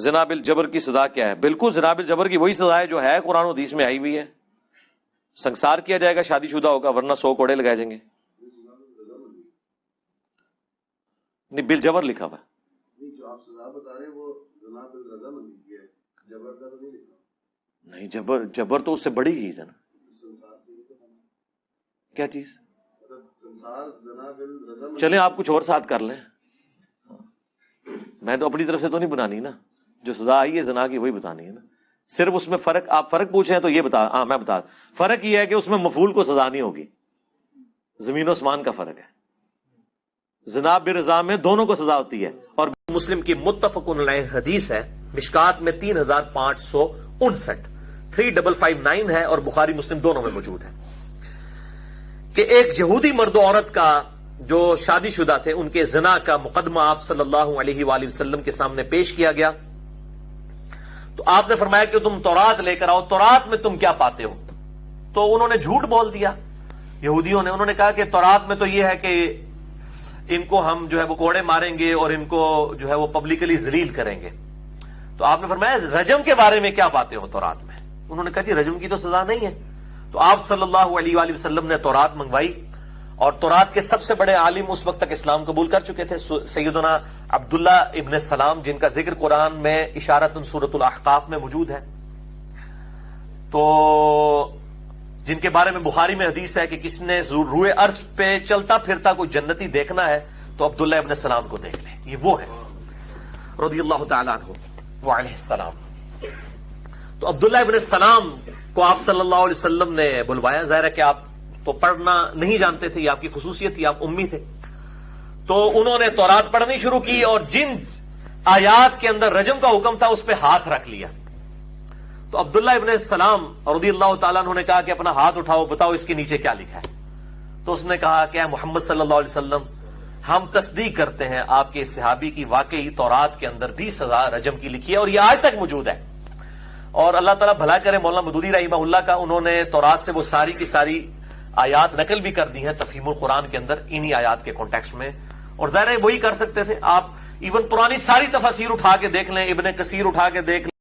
زنا بالجبر کی سزا کیا ہے؟ بالکل زنا بالجبر کی وہی سزا ہے جو ہے قرآن و حدیث میں آئی ہوئی ہے. سنسار کیا جائے گا شادی شدہ ہوگا ورنہ 100 کوڑے لگائے جائیں گے. نہیں بالجبر لکھا ہوا ہے. جو آپ سزا بتا رہے ہیں وہ زنا بالرضامندی کی ہے، جبر کا تو نہیں لکھا. نہیں جبر تو اس سے بڑی چیز ہے نا. کیا چیز؟ چلیں آپ کچھ اور ساتھ کر لیں، میں تو اپنی طرف سے تو نہیں بنانی نا. جو سزا آئی ہے زنا کی وہی بتانی ہے نا. صرف اس میں فرق، آپ فرق پوچھیں تو یہ بتا، میں بتا. فرق یہ ہے کہ اس میں مفعول کو سزا نہیں ہوگی، زمین و آسمان کا فرق ہے. زنا برضا میں دونوں کو سزا ہوتی ہے. اور مسلم کی متفق علیہ حدیث ہے، مشکات میں 3559 3559 ہے، اور بخاری مسلم دونوں میں موجود ہے کہ ایک یہودی مرد و عورت کا جو شادی شدہ تھے ان کے زنا کا مقدمہ آپ صلی اللہ علیہ وآلہ وسلم کے سامنے پیش کیا گیا. تو آپ نے فرمایا کہ تم تورات لے کر آؤ، تورات میں تم کیا پاتے ہو؟ تو انہوں نے جھوٹ بول دیا یہودیوں نے. انہوں نے کہا کہ تورات میں تو یہ ہے کہ ان کو ہم جو ہے وہ کوڑے ماریں گے اور ان کو جو ہے وہ پبلکلی ذلیل کریں گے. تو آپ نے فرمایا رجم کے بارے میں کیا پاتے ہو تورات میں؟ انہوں نے کہا جی رجم کی تو سزا نہیں ہے. تو آپ صلی اللہ علیہ وآلہ وسلم نے تورات منگوائی، اور تورات کے سب سے بڑے عالم اس وقت تک اسلام قبول کر چکے تھے، سیدنا عبداللہ ابن السلام، جن کا ذکر قرآن میں اشارتاً سورۃ الاحقاف میں موجود ہے. تو جن کے بارے میں بخاری میں حدیث ہے کہ کس نے روئے عرش پہ چلتا پھرتا کوئی جنتی دیکھنا ہے تو عبداللہ ابن السلام کو دیکھ لیں. یہ وہ ہے رضی اللہ تعالیٰ عنہ وعلیہ السلام. تو عبداللہ ابن السلام کو آپ صلی اللہ علیہ وسلم نے بلوایا. ظاہر ہے کہ آپ تو پڑھنا نہیں جانتے تھے، یہ آپ کی خصوصیت تھی، آپ امی تھے. تو انہوں نے تورات پڑھنی شروع کی اور جن آیات کے اندر رجم کا حکم تھا اس پہ ہاتھ رکھ لیا. تو عبداللہ ابن السلام رضی اللہ تعالیٰ عنہ نے کہا کہ اپنا ہاتھ اٹھاؤ، بتاؤ اس کے نیچے کیا لکھا ہے. تو اس نے کہا کہ اے محمد صلی اللہ علیہ وسلم، ہم تصدیق کرتے ہیں آپ کے اس صحابی کی واقعی تورات کے اندر بھی سزا رجم کی لکھی ہے اور یہ آج تک موجود ہے. اور اللہ تعالیٰ بھلا کرے مولانا مدودی رحمہ اللہ کا، انہوں نے تورات سے وہ ساری کی ساری آیات نقل بھی کر دی ہیں تفہیم القرآن کے اندر انہی آیات کے کانٹیکسٹ میں. اور ظاہر ہے وہی کر سکتے تھے آپ. ایون پرانی ساری تفاسیر اٹھا کے دیکھ لیں، ابن کثیر اٹھا کے دیکھ لیں.